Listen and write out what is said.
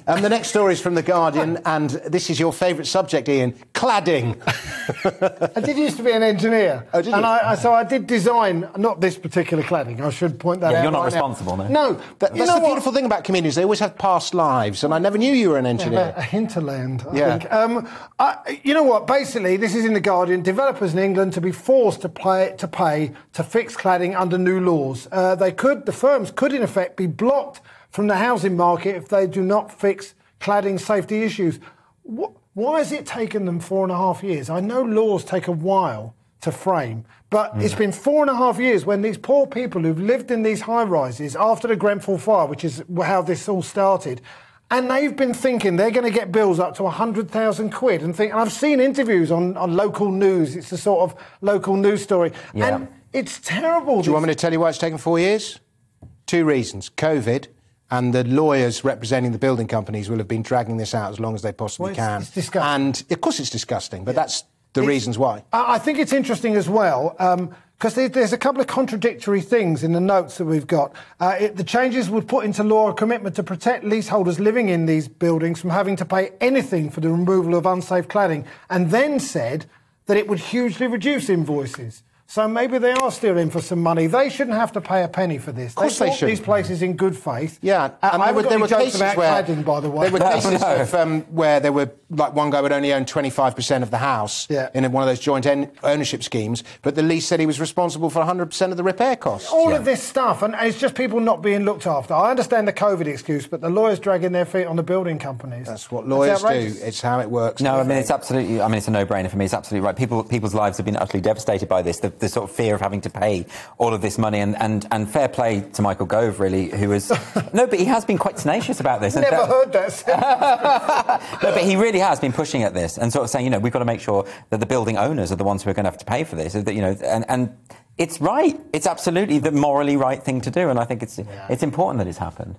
The next story is from The Guardian, and this is your favourite subject, Ian, cladding. I did used to be an engineer. Oh, did you? And so I did design, not this particular cladding, I should point that out. You're not right responsible, now. no? No. That's the beautiful thing about comedians. They always have past lives, and I never knew you were an engineer. A hinterland, I think. You know what? Basically, this is in The Guardian. Developers in England to be forced to pay to fix cladding under new laws. The firms could, in effect, be blocked from the housing market if they do not fix cladding safety issues. Why has it taken them 4.5 years? I know laws take a while to frame, but it's been 4.5 years when these poor people who've lived in these high-rises after the Grenfell fire, which is how this all started, and they've been thinking they're going to get bills up to 100,000 quid. And I've seen interviews on local news. It's a sort of local news story. Yeah. And it's terrible. Do you want me to tell you why it's taken 4 years? 2 reasons. COVID, and the lawyers representing the building companies will have been dragging this out as long as they possibly can. It's disgusting. And, of course, it's disgusting, but that's the reasons why. I think it's interesting as well, because there's a couple of contradictory things in the notes that we've got. The changes would put into law a commitment to protect leaseholders living in these buildings from having to pay anything for the removal of unsafe cladding, and then said that it would hugely reduce invoices. So maybe they are still in for some money. They shouldn't have to pay a penny for this. Of course they should. These places in good faith. Yeah, and there were cases about where cladding, by the way. there were cases of, where there were, like, one guy would only own 25% of the house in one of those joint ownership schemes, but the lease said he was responsible for 100% of the repair costs. All of this stuff, and it's just people not being looked after. I understand the COVID excuse, but the lawyers dragging their feet on the building companies. That's what lawyers do. It's how it works. No, I mean, it's absolutely. I mean, it's a no-brainer for me. It's absolutely right. People's lives have been utterly devastated by this. The sort of fear of having to pay all of this money, and fair play to Michael Gove, really, who was no, but he has been quite tenacious about this. Never heard that. No, but he really has been pushing at this and sort of saying, we've got to make sure that the building owners are the ones who are going to have to pay for this. That, and it's right. It's absolutely the morally right thing to do, and I think it's important that it's happened.